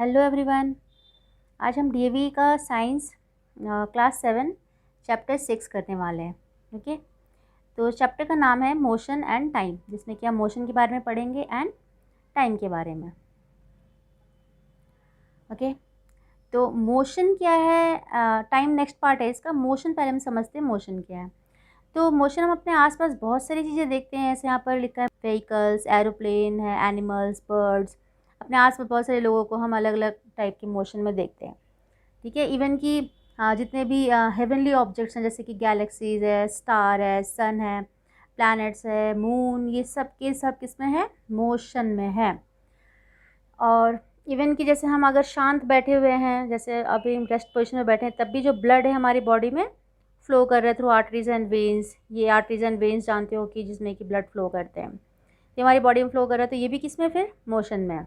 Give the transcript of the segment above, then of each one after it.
Hello everyone. आज हम DAV का साइंस क्लास 7 चैप्टर 6 करने वाले हैं। ओके, तो चैप्टर का नाम है मोशन एंड टाइम, जिसमें कि हम मोशन के बारे में पढ़ेंगे एंड टाइम के बारे में। ओके, तो मोशन क्या है, टाइम नेक्स्ट पार्ट है इसका। मोशन पहले हम समझते हैं मोशन क्या है। तो मोशन हम अपने आसपास बहुत सारी चीज़ें देखते हैं, जैसे यहाँ पर लिखा है व्हीकल्स, एरोप्लेन है, एनिमल्स, बर्ड्स। अपने आसपास बहुत सारे लोगों को हम अलग अलग टाइप के मोशन में देखते हैं। ठीक है, इवन कि जितने भी हेवनली ऑब्जेक्ट्स हैं, जैसे कि गैलेक्सीज है, स्टार है, सन है, प्लैनेट्स है, मून, ये सब के सब किस में है, मोशन में है। और इवन कि जैसे हम अगर शांत बैठे हुए हैं, जैसे अभी हम रेस्ट पोजिशन में बैठे हैं, तब भी जो ब्लड है हमारी बॉडी में फ्लो कर रहा है थ्रू आर्टरीज एंड वेन्स। ये आर्टरीज एंड वेन्स जानते हो कि जिसमें कि ब्लड फ्लो करते हैं, ये हमारी बॉडी में फ्लो कर रहा है, तो ये भी किस में, फिर मोशन में है।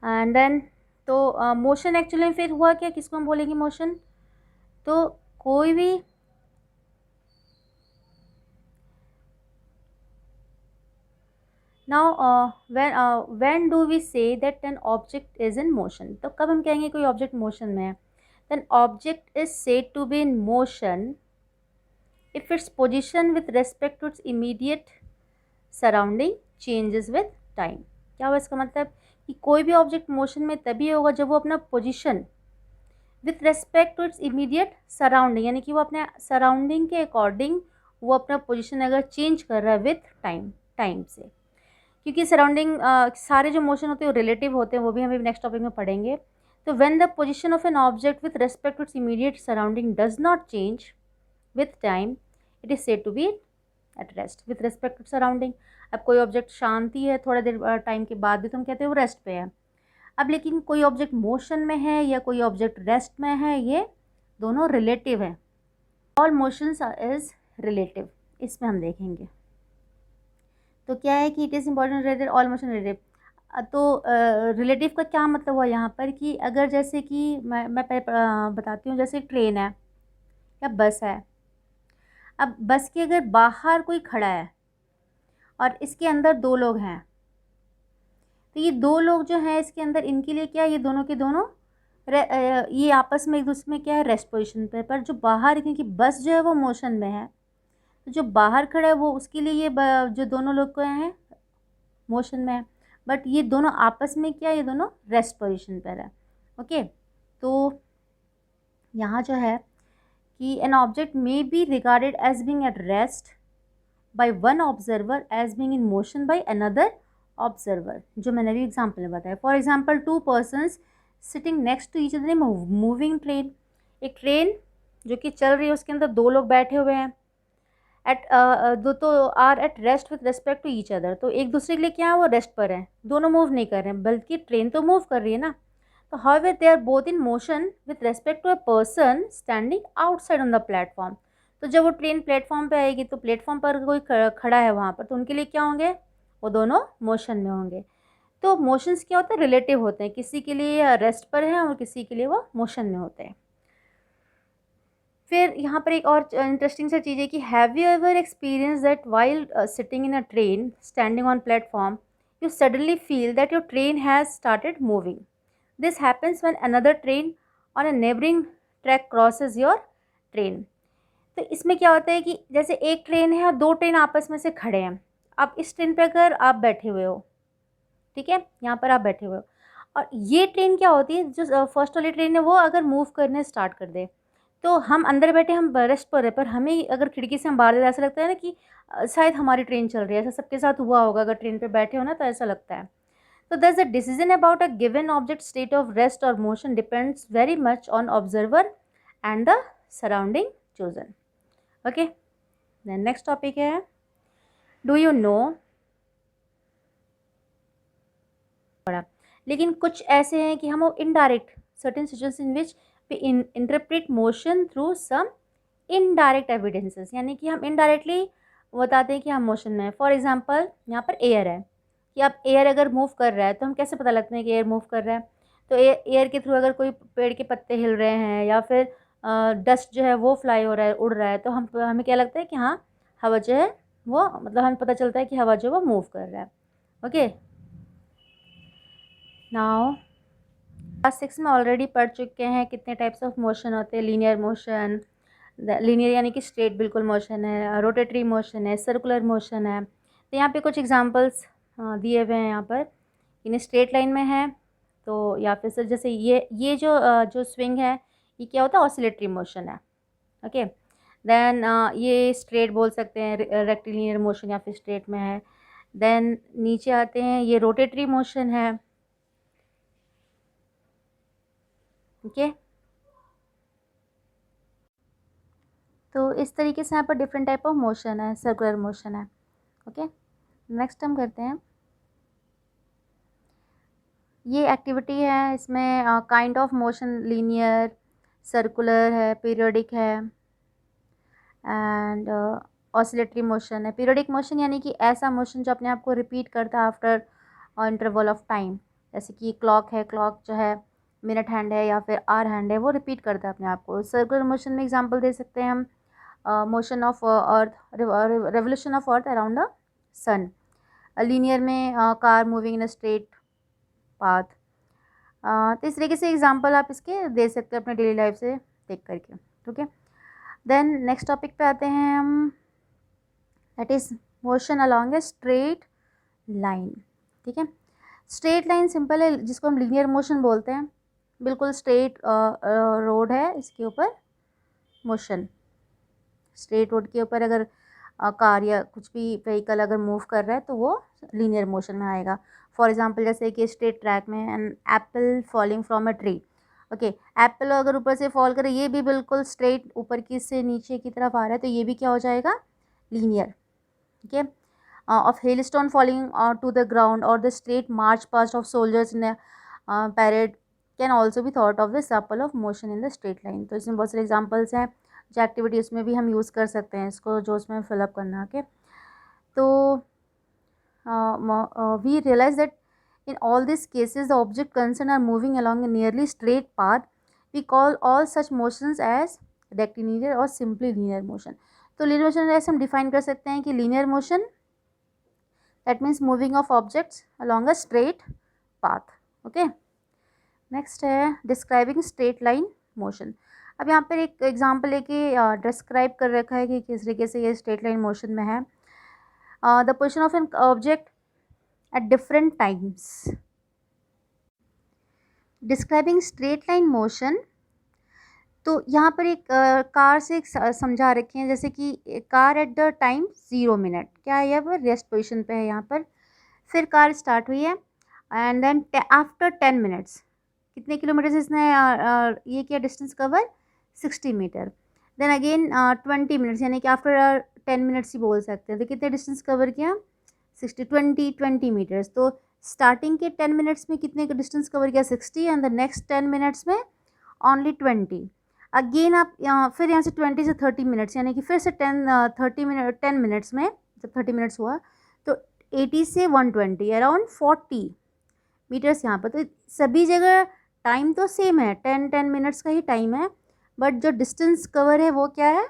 एंड देन तो मोशन एक्चुअली में फिर हुआ क्या, किसको हम बोलेंगे मोशन। तो कोई भी now when do we say that an object is in motion, तो कब हम कहेंगे कोई ऑब्जेक्ट मोशन में है। Then object is said to be in motion if its position with respect to its immediate surrounding changes with time. क्या हुआ इसका मतलब, कि कोई भी ऑब्जेक्ट मोशन में तभी होगा जब वो अपना position with respect to its immediate surrounding, यानी कि वो अपने सराउंडिंग के अकॉर्डिंग वो अपना पोजीशन अगर चेंज कर रहा है विथ टाइम से। क्योंकि सराउंडिंग सारे जो मोशन होते हैं वो रिलेटिव होते हैं, वो भी हम नेक्स्ट टॉपिक में पढ़ेंगे। तो when the position of an object with respect to its immediate surrounding does not change with time, it is said to be at rest with respect to surrounding. अब कोई ऑब्जेक्ट शांति है थोड़ा देर time के बाद भी, तो हम कहते हैं वो रेस्ट पे है। अब लेकिन कोई ऑब्जेक्ट मोशन में है या कोई ऑब्जेक्ट रेस्ट में है, ये दोनों रिलेटिव है। ऑल मोशंस इज रिलेटिव, इसमें हम देखेंगे। तो क्या है कि it is important related, all motion relative. तो रिलेटिव का क्या मतलब हुआ यहाँ पर, कि अगर जैसे कि मैं पहले बताती हूँ, जैसे ट्रेन है या बस है। अब बस के अगर बाहर कोई खड़ा है और इसके अंदर दो लोग हैं, तो ये दो लोग जो हैं इसके अंदर, इनके लिए क्या, ये दोनों के दोनों ये आपस में एक दूसरे में क्या है, रेस्ट पोजीशन पे। पर जो बाहर, क्योंकि बस जो है वो मोशन में है, तो जो बाहर खड़ा है वो, उसके लिए ये जो दोनों लोग क्या हैं, मोशन में है। बट ये दोनों आपस में क्या, ये दोनों रेस्ट पोजीशन पर है। ओके, तो यहाँ जो है कि an object may be regarded as being at rest by one observer as being in motion by another observer, जो मैंने भी एग्जाम्पल में बताया। For example, two persons sitting next to each other in moving train. एक train जो कि चल रही है, उसके अंदर दो लोग बैठे हुए हैं। एट दो तो are at rest with respect to each other, तो एक दूसरे के लिए क्या है, वो रेस्ट पर है, दोनों मूव नहीं कर रहे हैं, बल्कि ट्रेन तो मूव कर रही है ना। तो however they are both in motion with respect to a person standing outside on the platform. तो जब वो ट्रेन प्लेटफॉर्म पे आएगी, तो प्लेटफॉर्म पर कोई खड़ा है वहाँ पर, तो उनके लिए क्या होंगे, वो दोनों मोशन में होंगे। तो मोशंस क्या होते हैं, रिलेटिव होते हैं, किसी के लिए रेस्ट पर है और किसी के लिए वो मोशन में होते हैं। फिर यहाँ पर एक और इंटरेस्टिंग सा चीज़ है कि have you ever experience that while sitting in a train standing on platform you suddenly feel that your train has started moving. This happens when another train on a neighbouring track crosses your train. तो इसमें क्या होता है कि जैसे एक train है और दो ट्रेन आपस में से खड़े हैं। अब इस ट्रेन पे अगर आप बैठे हुए हो, ठीक है, यहाँ पर आप बैठे हुए हो, और ये ट्रेन क्या होती है, जो फर्स्ट वाली ट्रेन है वो अगर मूव करने स्टार्ट कर दे, तो हम अंदर बैठे, हम रेस्ट पर है, पर हमें अगर खिड़की से हम बाहर ऐसा लगता है ना कि शायद हमारी ट्रेन चल रही है। ऐसा सबके साथ हुआ होगा, अगर ट्रेन पे बैठे हो ना तो ऐसा लगता है। तो thus the decision about a given object state of rest और motion depends very much on observer and the surrounding chosen. Okay, then next topic है, डू यू नो। लेकिन कुछ ऐसे हैं कि हम वो indirect certain situation in which we interpret motion through some indirect evidences, यानी कि हम इनडायरेक्टली बताते हैं कि हम मोशन में है। फॉर एग्जांपल, यहाँ पर एयर है, कि अब एयर अगर मूव कर रहा है तो हम कैसे पता लगते हैं कि एयर मूव कर रहा है। तो एयर के थ्रू अगर कोई पेड़ के पत्ते हिल रहे हैं या फिर डस्ट जो है वो फ्लाई हो रहा है, उड़ रहा है, तो हमें क्या लगता है कि हाँ, हवा जो है वो, मतलब हमें पता चलता है कि हवा जो है वो मूव कर रहा है। ओके, नाउ क्लास 6 में ऑलरेडी पढ़ चुके हैं कितने टाइप्स ऑफ मोशन होते हैं। लीनियर मोशन, लीनियर यानी कि स्ट्रेट बिल्कुल मोशन है, रोटेटरी मोशन है, सर्कुलर मोशन है। तो यहाँ पे कुछ एग्जांपल्स दिए हुए हैं यहाँ पर। इन्हें स्ट्रेट लाइन में है तो, या फिर सर जैसे ये जो स्विंग है ये क्या होता है, ऑसिलेटरी मोशन है। ओके, देन ये स्ट्रेट बोल सकते हैं, रेक्टिलिनियर मोशन या फिर स्ट्रेट में है। देन नीचे आते हैं, ये रोटेटरी मोशन है। ओके, तो इस तरीके से यहाँ पर डिफरेंट टाइप ऑफ मोशन है, सर्कुलर मोशन है। ओके, नेक्स्ट हम करते हैं, ये एक्टिविटी है, इसमें kind of motion linear, circular है, पीरियोडिक है एंड ऑसिलेटरी मोशन है। पीरियोडिक मोशन यानी कि ऐसा मोशन जो अपने आप को रिपीट करता है आफ्टर इंटरवल ऑफ टाइम, जैसे कि क्लॉक है, क्लॉक जो है मिनट हैंड है या फिर आवर हैंड है, वो रिपीट करता है अपने आप को। सर्कुलर मोशन में एग्जांपल दे सकते हैं हम motion of earth, revolution of earth around the sun. Linear में car moving in a straight path. तो इस तरीके से एग्जांपल आप इसके दे सकते हैं अपने डेली लाइफ से देख करके। ठीक है, देन नेक्स्ट टॉपिक पे आते हैं हम, that is motion along a straight line. ठीक है, स्ट्रेट लाइन सिंपल है, जिसको हम लीनियर मोशन बोलते हैं। बिल्कुल स्ट्रेट रोड है, इसके ऊपर मोशन, स्ट्रेट रोड के ऊपर अगर कार या कुछ भी व्हीकल अगर मूव कर रहा है तो वो लीनियर मोशन में आएगा। फॉर एग्जांपल जैसे कि स्ट्रेट ट्रैक में an apple falling from a tree. Okay, apple अगर ऊपर से फॉल करे, ये भी बिल्कुल स्ट्रेट ऊपर की से नीचे की तरफ आ रहा है, तो ये भी क्या हो जाएगा, लीनियर। ठीक है, of hailstone falling to the ground और the straight march past of soldiers in parade can also be thought of the example of motion in the straight line. तो इसमें बहुत सारे एग्जाम्पल्स हैं, जो एक्टिविटी उसमें भी हम यूज़ कर सकते हैं इसको, जो उसमें फिलअप करना है। ओके, तो we realize that in all these cases the object concerned are moving along a nearly straight path. We call all such motions as rectilinear or simply linear motion. तो linear motion ऐसे हम define कर सकते हैं कि linear motion that means moving of objects along a straight path. Okay, next है describing straight line motion. अब यहाँ पर एक एग्जाम्पल लेके डिस्क्राइब कर रखा है कि किस तरीके से ये स्ट्रेट लाइन मोशन में है। The position of an object at different times. Describing straight line motion, तो यहाँ पर एक कार से एक समझा रखे हैं, जैसे कि car at the time 0 minute, क्या है, यहाँ पर रेस्ट पोजिशन पे है यहाँ पर। फिर कार स्टार्ट हुई है एंड देन आफ्टर 10 मिनट्स, कितने किलोमीटर से इसने ये किया distance cover, 60 metre. Then again 20 minutes, यानी कि आफ्टर 10 मिनट्स ही बोल सकते हैं, तो कितने डिस्टेंस कवर किया, 20 मीटर्स। तो स्टार्टिंग के 10 मिनट्स में कितने का डिस्टेंस कवर किया, 60, एंड द नेक्स्ट 10 मिनट्स में ओनली 20। अगेन आप फिर यहाँ से 20 से 30 मिनट्स, यानी कि फिर से 10 मिनट्स में जब 30 मिनट्स हुआ तो 80 से 120 अराउंड 40 मीटर्स यहाँ पर। तो सभी जगह टाइम तो सेम है, 10 मिनट्स का ही टाइम है, बट जो डिस्टेंस कवर है वो क्या है,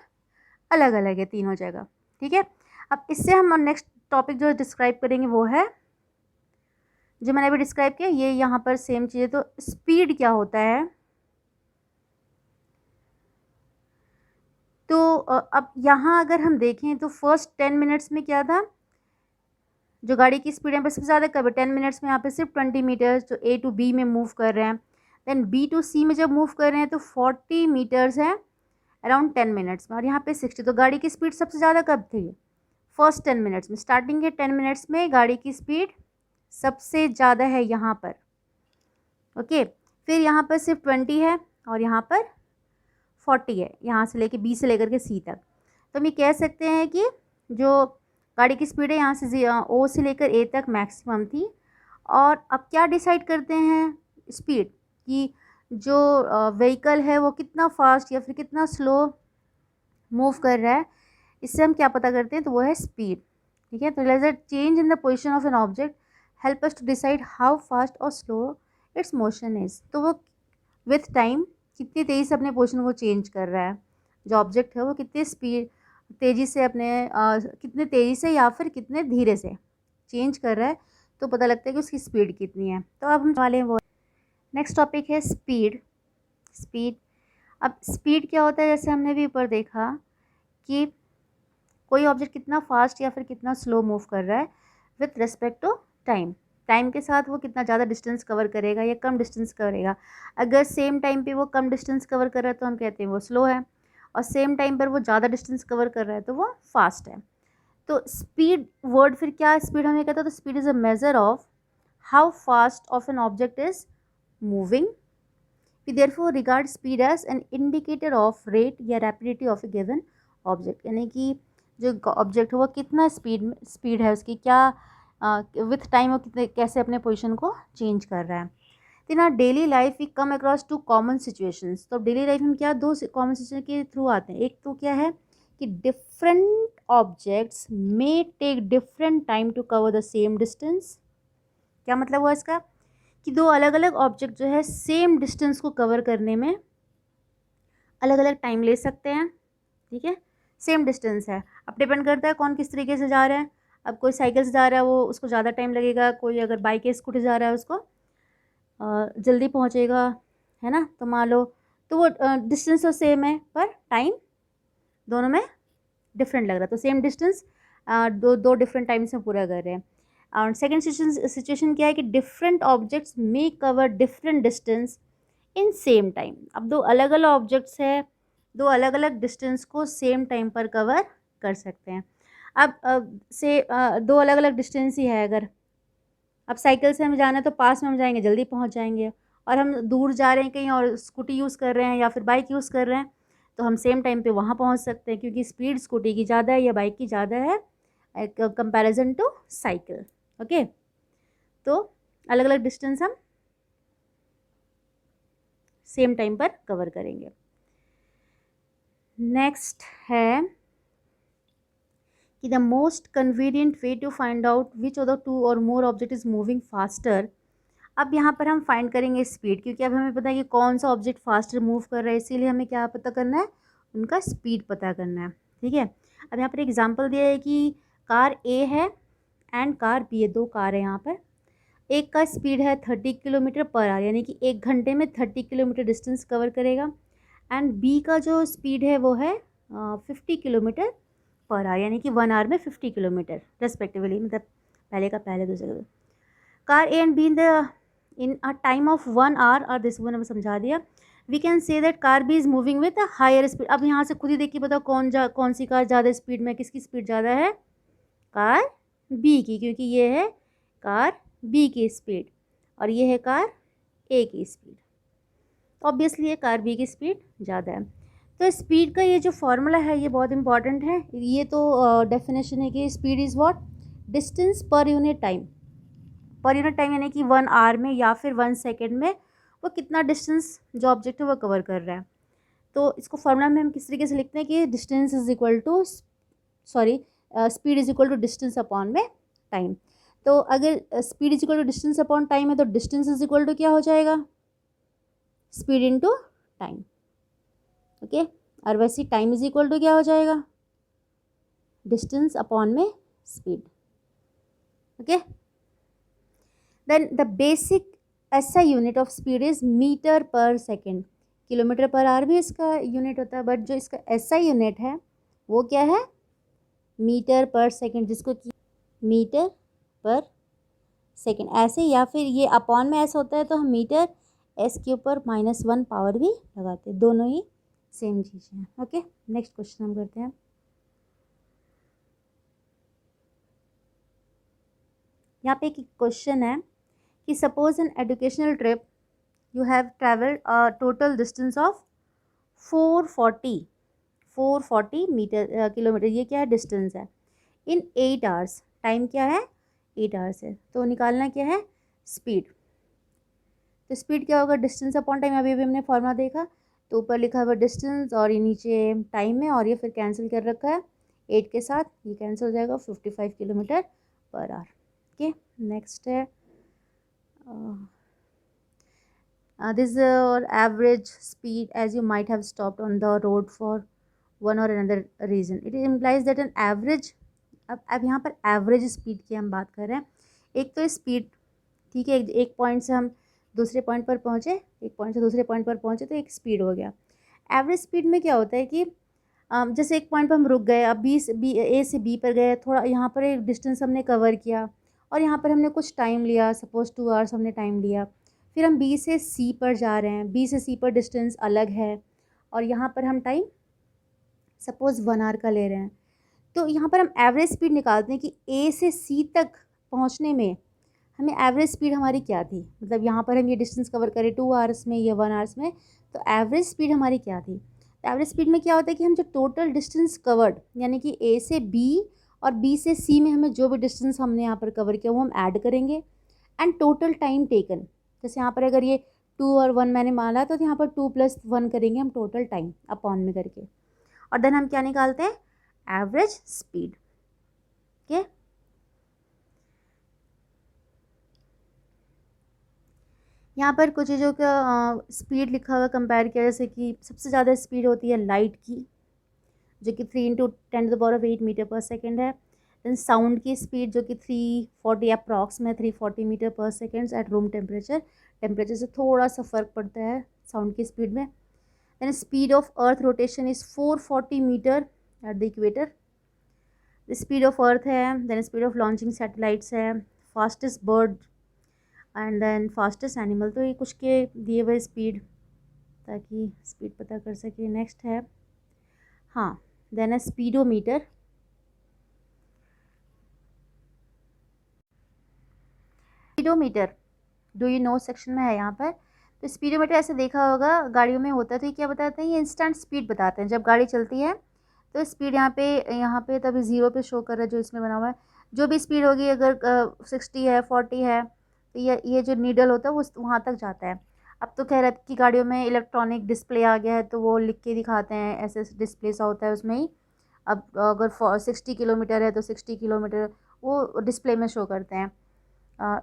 अलग अलग है तीनों जगह। ठीक है, अब इससे हम नेक्स्ट टॉपिक जो डिस्क्राइब करेंगे वो है जो मैंने अभी डिस्क्राइब किया, ये यहाँ पर सेम चीज़ है। तो स्पीड क्या होता है, तो अब यहाँ अगर हम देखें तो फर्स्ट 10 मिनट्स में क्या था, जो गाड़ी की स्पीड यहाँ पर सबसे ज़्यादा कब है, 10 मिनट्स में यहाँ पे सिर्फ 20 मीटर्स जो ए टू बी में मूव कर रहे हैं। देन बी टू सी में जब मूव कर रहे हैं तो 40 मीटर्स है अराउंड 10 मिनट्स में, और यहाँ पे 60। तो गाड़ी की स्पीड सबसे ज़्यादा कब थी, फर्स्ट 10 मिनट्स में। स्टार्टिंग के 10 मिनट्स में गाड़ी की स्पीड सबसे ज़्यादा है यहाँ पर। ओके, फिर यहाँ पर सिर्फ 20 है और यहाँ पर 40 है, यहाँ से लेके बी से लेकर के सी तक। तो हम ये कह सकते हैं कि जो गाड़ी की स्पीड है यहाँ से ओ से लेकर ए तक मैक्सिमम थी। और अब क्या डिसाइड करते हैं स्पीड, कि जो व्हीकल है वो कितना फास्ट या फिर कितना स्लो मूव कर रहा है, इससे हम क्या पता करते हैं, तो वो है स्पीड। ठीक है, तो let change in the position of an object help us to decide how fast और स्लो इट्स मोशन इज़। तो वो विथ टाइम कितनी तेज़ी से अपने पोजीशन को चेंज कर रहा है, जो ऑब्जेक्ट है वो कितनी स्पीड तेज़ी से अपने कितने तेज़ी से या फिर कितने धीरे से चेंज कर रहा है, तो पता लगता है कि उसकी स्पीड कितनी है। तो अब हम वाले वो नेक्स्ट टॉपिक है स्पीड। स्पीड, अब स्पीड क्या होता है, जैसे हमने भी ऊपर देखा कि कोई ऑब्जेक्ट कितना फास्ट या फिर कितना स्लो मूव कर रहा है with respect to time. Time के साथ वो कितना ज़्यादा डिस्टेंस कवर करेगा या कम डिस्टेंस करेगा। अगर सेम टाइम पे वो कम डिस्टेंस कवर कर रहा है तो हम कहते हैं वो स्लो है, और सेम टाइम पर वो ज़्यादा डिस्टेंस कवर कर रहा है तो वो फास्ट है। तो स्पीड वर्ड फिर क्या, स्पीड हमें कहता है, तो speed is a measure of how fast of an object is moving. We therefore regard speed as an indicator of rate या rapidity of a given object, यानी कि जो ऑब्जेक्ट है वो कितना स्पीड है उसकी, क्या विथ टाइम वो कितने कैसे अपने पोजीशन को चेंज कर रहा है। In our daily life we come across two common situations. तो डेली लाइफ में क्या दो कॉमन सिचुएशन के थ्रू आते हैं। एक तो क्या है कि different objects may take different time to cover the same distance. क्या मतलब हुआ इसका कि दो अलग अलग ऑब्जेक्ट जो है सेम डिस्टेंस को कवर करने में अलग अलग टाइम ले सकते हैं। ठीक है, सेम डिस्टेंस है, अब डिपेंड करता है कौन किस तरीके से जा रहा है। अब कोई साइकिल से जा रहा है वो उसको ज़्यादा टाइम लगेगा, कोई अगर बाइक या स्कूटी जा रहा है उसको जल्दी पहुंचेगा, है ना। तो मान लो तो वो डिस्टेंस तो सेम है पर टाइम दोनों में डिफरेंट लग रहा है, तो सेम डिस्टेंस दो दो डिफरेंट टाइम्स में पूरा कर रहे हैं। और सेकेंड सिचुएशन क्या है कि different objects may cover different distance in same time. अब दो अलग अलग ऑब्जेक्ट्स है, दो अलग अलग डिस्टेंस को सेम टाइम पर कवर कर सकते हैं। अब से दो अलग अलग डिस्टेंस ही है, अगर अब साइकिल से हमें जाना है तो पास में हम जाएंगे जल्दी पहुंच जाएंगे, और हम दूर जा रहे हैं कहीं और स्कूटी यूज़ कर रहे हैं या फिर बाइक यूज़ कर रहे हैं तो हम सेम टाइम पे वहाँ पहुंच सकते हैं, क्योंकि स्पीड स्कूटी की ज़्यादा है या बाइक की ज़्यादा है कंपैरिजन टू साइकिल। ओके, तो अलग अलग डिस्टेंस हम सेम टाइम पर कवर करेंगे। नेक्स्ट है कि the most convenient way to find out which of the two or more object is moving faster. अब यहाँ पर हम फाइंड करेंगे स्पीड, क्योंकि अब हमें पता है कि कौन सा ऑब्जेक्ट फास्टर मूव कर रहा है, इसीलिए हमें क्या पता करना है, उनका स्पीड पता करना है। ठीक है, अब यहाँ पर एग्जांपल दिया है कि कार ए है एंड कार बी है, दो कार है यहाँ पर। एक का स्पीड है 30 किलोमीटर पर आवर, यानी कि 1 घंटे में 30 किलोमीटर डिस्टेंस कवर करेगा, एंड बी का जो स्पीड है वो है 50 किलोमीटर पर आवर, यानी कि 1 आवर में 50 किलोमीटर रेस्पेक्टिवली, मतलब पहले का पहले दूसरे का। Car A and B in a time of 1 hour, और दिस वन समझा दिया। We can say that car B is moving with a higher speed. अब यहाँ से खुद ही देखिए बताओ कौन सी कार ज़्यादा स्पीड में, किसकी स्पीड ज़्यादा है, कार बी की, क्योंकि ये है कार बी की स्पीड और ये है कार ए की स्पीड, तो ऑब्वियसली ये कार बी की स्पीड ज़्यादा है। तो स्पीड का ये जो फॉर्मूला है ये बहुत इंपॉर्टेंट है। ये तो डेफिनेशन है कि speed is what, distance per unit time. Per unit time यानी कि 1 आवर में या फिर 1 सेकेंड में वो कितना डिस्टेंस जो ऑब्जेक्ट है वो कवर कर रहा है। तो इसको फॉर्मूला में हम किस तरीके से लिखते हैं कि distance is equal to speed is equal to distance upon में टाइम। तो अगर speed is equal to distance upon time है तो डिस्टेंस इज इक्वल टू क्या हो जाएगा, स्पीड इनटू टाइम। ओके, और वैसे टाइम इज इक्वल टू क्या हो जाएगा, डिस्टेंस अपॉन में speed. Okay, then the basic ऐसा unit of speed is metre per second. Kilometre per hour भी इसका यूनिट होता है, बट जो इसका ऐसा यूनिट है वो क्या है, मीटर पर सेकेंड, जिसको कि मीटर पर सेकेंड ऐसे, या फिर ये अपॉन में ऐसा होता है तो हम मीटर एस के ऊपर -1 पावर भी लगाते हैं, दोनों ही सेम चीज़ें हैं। ओके, नेक्स्ट क्वेश्चन हम करते हैं। यहाँ पे एक क्वेश्चन है कि suppose an educational trip you have travelled a total distance of 440 metre kilometre, ये क्या है, डिस्टेंस है, इन 8 आवर्स। टाइम क्या है, 8 आवर्स है, तो निकालना क्या है, स्पीड। तो स्पीड क्या होगा, डिस्टेंस अपॉन टाइम, अभी अभी हमने फॉर्मूला देखा, तो ऊपर लिखा हुआ डिस्टेंस और ये नीचे टाइम है, और ये फिर कैंसिल कर रखा है 8 के साथ, ये कैंसिल हो जाएगा 55 kilometre per our. Okay, next है this average speed as you might have stopped on the road for one or another reason. It implies that an average, अब यहाँ पर एवरेज स्पीड की हम बात कर रहे हैं। एक तो स्पीड, ठीक है, एक पॉइंट से हम दूसरे पॉइंट पर पहुँचे, एक पॉइंट से दूसरे पॉइंट पर पहुँचे तो एक स्पीड हो गया। एवरेज स्पीड में क्या होता है कि जैसे एक पॉइंट पर हम रुक गए, अब ए से बी पर गए, थोड़ा यहाँ पर एक डिस्टेंस हमने कवर किया और यहाँ पर हमने कुछ टाइम लिया, सपोज़ 2 आवर्स हमने टाइम लिया। फिर हम बी से सी पर जा रहे हैं, बी से सी पर डिस्टेंस अलग है और यहाँ पर हम टाइम सपोज़ 1 आवर का ले रहे हैं। तो यहाँ पर हम एवरेज स्पीड निकालते हैं कि ए से सी तक पहुँचने में हमें एवरेज स्पीड हमारी क्या थी। मतलब यहाँ पर हम ये डिस्टेंस कवर करें 2 आवर्स में या 1 आवर्स में, तो एवरेज स्पीड हमारी क्या थी। एवरेज स्पीड में क्या होता है कि हम जो टोटल डिस्टेंस कवर्ड, यानी कि ए से बी और बी से सी में हमें जो भी डिस्टेंस हमने यहाँ पर कवर किया वो हम ऐड करेंगे एंड टोटल टाइम टेकन। जैसे यहाँ पर अगर ये 2 और 1 मैंने माना तो यहाँ पर 2 + 1 करेंगे हम टोटल टाइम अपॉन में करके, और देन हम क्या निकालते हैं, एवरेज स्पीड। ओके, यहाँ पर कुछ चीज़ों का स्पीड लिखा हुआ कंपेयर किया, जैसे कि सबसे ज़्यादा स्पीड होती है लाइट की, जो कि 3 × 10⁸ मीटर पर सेकेंड है। देन साउंड की स्पीड जो कि 340 अप्रॉक्स में 340 metre per second at room temperature. Temperature से थोड़ा सा फ़र्क पड़ता है साउंड की स्पीड में। Then speed of earth rotation is 440 metre at the equator. The speed of earth है। Then speed of launching satellites है। Fastest bird and then fastest animal. तो ये कुछ के दिए हुए स्पीड, ताकि स्पीड पता कर सके। नेक्स्ट है, हाँ, देन है speedometer. Speedometer do you no section में है यहाँ पर। तो स्पीडोमीटर ऐसे देखा होगा गाड़ियों में होता है, तो ये क्या बताते हैं, ये इंस्टेंट स्पीड बताते हैं। जब गाड़ी चलती है तो स्पीड यहाँ पे तभी 0 पे शो कर रहा है जो इसमें बना हुआ है। जो भी स्पीड होगी, अगर 60 है, 40 है, तो ये जो नीडल होता है वो वहाँ तक जाता है। अब तो कह रहे कि गाड़ियों में इलेक्ट्रॉनिक डिस्प्ले आ गया है, तो वो लिख के दिखाते हैं, ऐसे डिस्प्ले सा होता है उसमें ही। अब अगर 60 किलोमीटर है तो 60 किलोमीटर वो डिस्प्ले में शो करते हैं।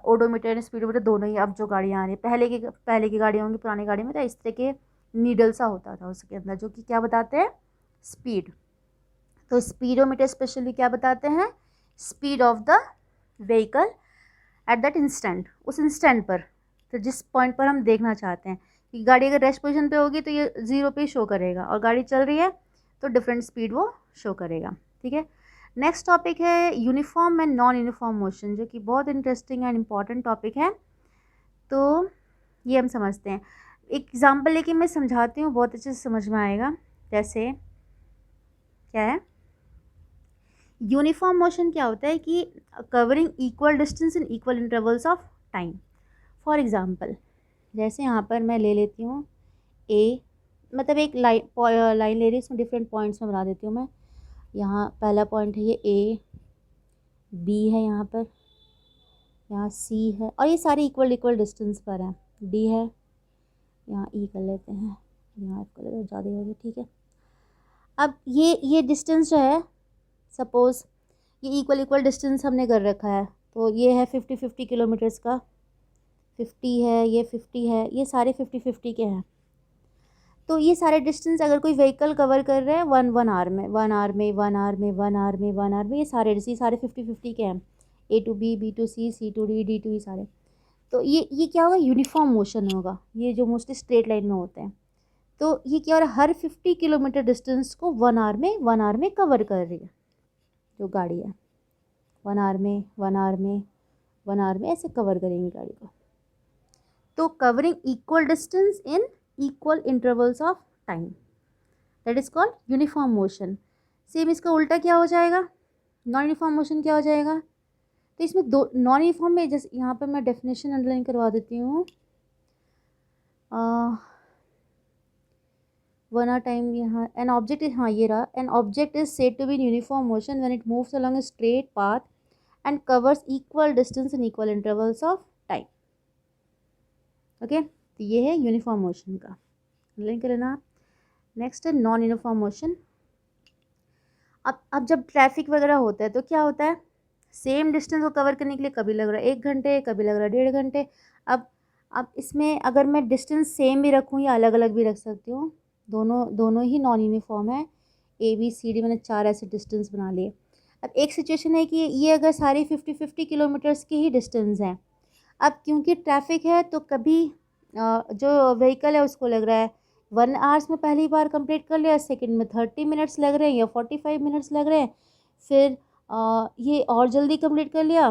ओडोमीटर एंड स्पीडोमीटर दोनों ही अब जो गाड़ियाँ आ रही हैं, पहले की गाड़ियाँ होंगी, पुरानी गाड़ी में तो इस तरह के नीडल सा होता था उसके अंदर, जो कि क्या बताते हैं, स्पीड। तो स्पीडोमीटर स्पेशली क्या बताते हैं, speed of the vehicle at that instant, उस इंस्टेंट पर, तो जिस पॉइंट पर हम देखना चाहते हैं कि गाड़ी अगर रेस्ट पोजीशन पे होगी तो ये 0 पे शो करेगा, और गाड़ी चल रही है तो डिफरेंट स्पीड वो शो करेगा। ठीक है, नेक्स्ट टॉपिक है uniform and non uniform motion, जो कि बहुत इंटरेस्टिंग एंड इम्पॉर्टेंट टॉपिक है। तो ये हम समझते हैं, एक एग्जांपल लेके मैं समझाती हूँ, बहुत अच्छे से समझ में आएगा। जैसे क्या है, यूनिफॉर्म मोशन क्या होता है कि covering equal distance in equal intervals of time. For example, जैसे यहाँ पर मैं ले लेती हूँ ए, मतलब एक लाइन ले रही हूँ, इसमें डिफरेंट पॉइंट्स में बना देती हूँ मैं। यहाँ पहला पॉइंट है ये ए, बी है यहाँ पर, यहाँ सी है, और ये सारे इक्वल डिस्टेंस पर हैं। डी है, यहाँ ई कर लेते हैं, यहाँ एफ कर लेते हैं, ज़्यादा हो गया। ठीक है, अब ये डिस्टेंस जो है, सपोज़ ये इक्वल डिस्टेंस हमने कर रखा है, तो ये है 50-50 किलोमीटर्स का, 50 है, ये 50 है, ये सारे 50-50 के हैं। तो ये सारे डिस्टेंस अगर कोई व्हीकल कवर कर रहे हैं 1 आवर में, 1 आवर में, 1 आवर में, 1 आवर में, 1 आवर में, ये सारे 50-50 के हैं। A to B, B to C, C to D, D to E सारे। तो ये क्या होगा, यूनिफॉर्म मोशन होगा, ये जो मोस्टली स्ट्रेट लाइन में होते हैं। तो ये क्या हो रहा है, हर 50 किलोमीटर डिस्टेंस को 1 आवर में कवर कर रही है जो गाड़ी है। 1 आवर में, 1 आवर में, 1 आवर में, ऐसे कवर करेंगी गाड़ी को। तो covering equal distance in equal intervals of time, that is called uniform motion. Same इसका उल्टा क्या हो जाएगा, नॉन यूनिफॉर्म मोशन क्या हो जाएगा। तो इसमें दो नॉन यूनिफॉर्म में, जैसे यहाँ पर मैं डेफिनेशन अंडरलाइन करवा देती हूँ। 1 आवर टाइम, यहाँ एन ऑब्जेक्ट इज, हाँ ये रहा, an object is said to be in uniform motion when it moves along a straight path and covers equal distance in equal intervals of time. Okay, तो ये है uniform motion का, underline कर लेना। Next है नॉन यूनिफॉर्म मोशन। अब जब traffic वगैरह होता है तो क्या होता है, सेम डिस्टेंस को कवर करने के लिए कभी लग रहा है 1 घंटे, कभी लग रहा है 1.5 घंटे। अब इसमें अगर मैं डिस्टेंस सेम भी रखूँ या अलग अलग भी रख सकती हूँ, दोनों ही नॉन यूनिफॉर्म है। ए बी सी डी मैंने 4 ऐसे डिस्टेंस बना लिए। अब एक सिचुएशन है कि ये अगर सारी 50-50 किलोमीटर्स के ही डिस्टेंस हैं। अब क्योंकि ट्रैफिक है तो कभी जो व्हीकल है उसको लग रहा है 1 आवर्स में पहली बार कंप्लीट कर लिया, सेकंड में 30 मिनट्स लग रहे हैं या 45 मिनट्स लग रहे हैं, फिर ये और जल्दी कंप्लीट कर लिया,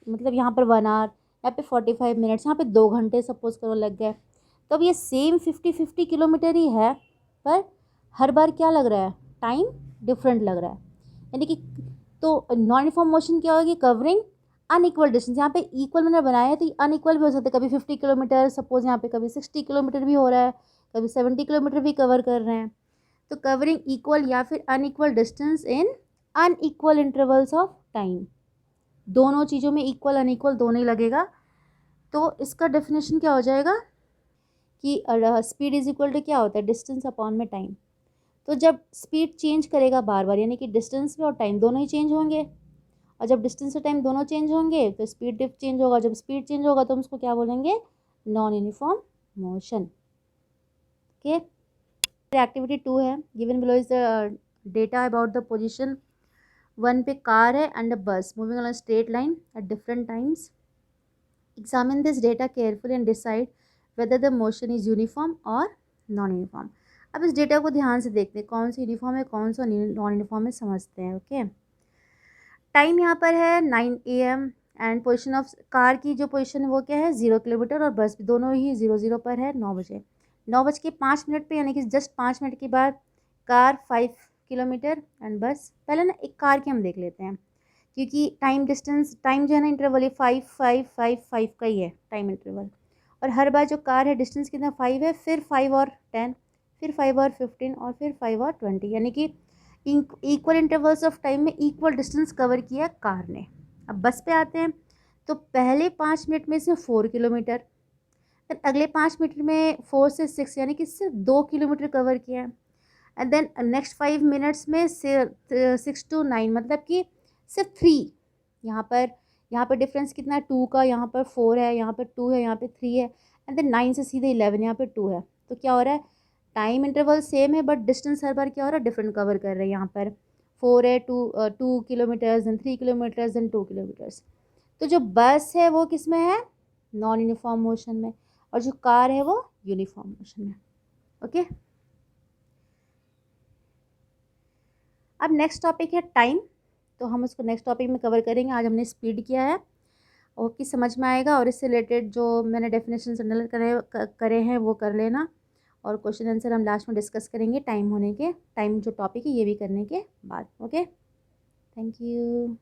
मतलब यहाँ पर 1 आवर, यहाँ पे 45 मिनट्स, यहाँ पे 2 घंटे सपोज करो लग गए। तो अब ये सेम 50-50 किलोमीटर ही है, पर हर बार क्या लग रहा है, टाइम डिफरेंट लग रहा है। यानी कि तो नॉन यूनिफॉर्म मोशन क्या होगी, कवरिंग अनइक्वल डिस्टेंस। यहाँ पे इक्वल मैंने बनाया है तो अनइक्वल भी हो सकता है, कभी 50 किलोमीटर सपोज यहाँ पे, कभी 60 किलोमीटर भी हो रहा है, कभी 70 किलोमीटर भी कवर कर रहे हैं। तो कवरिंग इक्वल या फिर unequal distance in unequal intervals of time, दोनों चीज़ों में इक्वल अनइक्वल दोनों ही लगेगा। तो इसका डेफिनेशन क्या हो जाएगा कि स्पीड इज इक्वल टू क्या होता है, डिस्टेंस अपॉन में टाइम। तो जब स्पीड चेंज करेगा बार बार, यानी कि डिस्टेंस में और टाइम दोनों ही चेंज होंगे, और जब डिस्टेंस और टाइम दोनों चेंज होंगे तो स्पीड डिफ चेंज होगा। जब स्पीड चेंज होगा तो हम उसको क्या बोलेंगे, non uniform motion. Okay, activity 2 है, given below is the data about the position 1 पे कार है एंड अ बस moving on a straight line at different times. Examine this data carefully and decide whether the motion is uniform और non uniform. अब इस data को ध्यान से देखते हैं, कौन सा यूनिफॉर्म है कौन सा नॉन यूनिफॉर्म है, समझते हैं। ओके, टाइम यहाँ पर है 9 AM and position of car की जो पोजीशन है वो क्या है 0 किलोमीटर, और बस भी दोनों ही 0 0 पर है 9 बजे। 9:05 पे, यानी कि जस्ट 5 मिनट के बाद कार 5 किलोमीटर एंड बस। पहले ना एक कार की हम देख लेते हैं, क्योंकि टाइम डिस्टेंस टाइम जो है ना इंटरवल ये 5 5 5 5 का ही है टाइम इंटरवल, और हर बार जो कार है डिस्टेंस कितना 5 है, फिर 5 और 10, फिर 5 और 15 और फिर 5 और 20, यानी कि इक्वल इंटरवल्स ऑफ टाइम में इक्वल डिस्टेंस कवर किया कार ने। अब बस पे आते हैं, तो पहले 5 मिनट में से 4 किलोमीटर, फिर अगले 5 मिनट में 4 से 6, यानी कि सिर्फ 2 किलोमीटर कवर किया है। एंड देन नेक्स्ट 5 मिनट्स में 6 to 9, मतलब कि सिर्फ 3। यहाँ पर डिफरेंस कितना है 2 का, यहाँ पर 4 है, यहाँ पर 2 है, यहाँ पे 3 है, एंड देन 9 से सीधे 11, यहाँ पे 2 है। तो क्या हो रहा है, टाइम इंटरवल सेम है बट डिस्टेंस हर बार क्या हो रहा है, डिफरेंट कवर कर रहे हैं। यहाँ पर 4 है, 2 kilometres, then 3 kilometres, then 2 kilometres. तो जो बस है वो किस में है, नॉन यूनिफॉर्म मोशन में, और जो कार है वो यूनिफॉर्म मोशन में। ओके, अब नेक्स्ट टॉपिक है टाइम, तो हम उसको नेक्स्ट टॉपिक में कवर करेंगे। आज हमने स्पीड किया है, ओके, समझ में आएगा, और इससे रिलेटेड जो मैंने डेफिनेशन जनरल करे हैं वो कर लेना, और क्वेश्चन आंसर हम लास्ट में डिस्कस करेंगे टाइम जो टॉपिक है ये भी करने के बाद। Okay, thank you.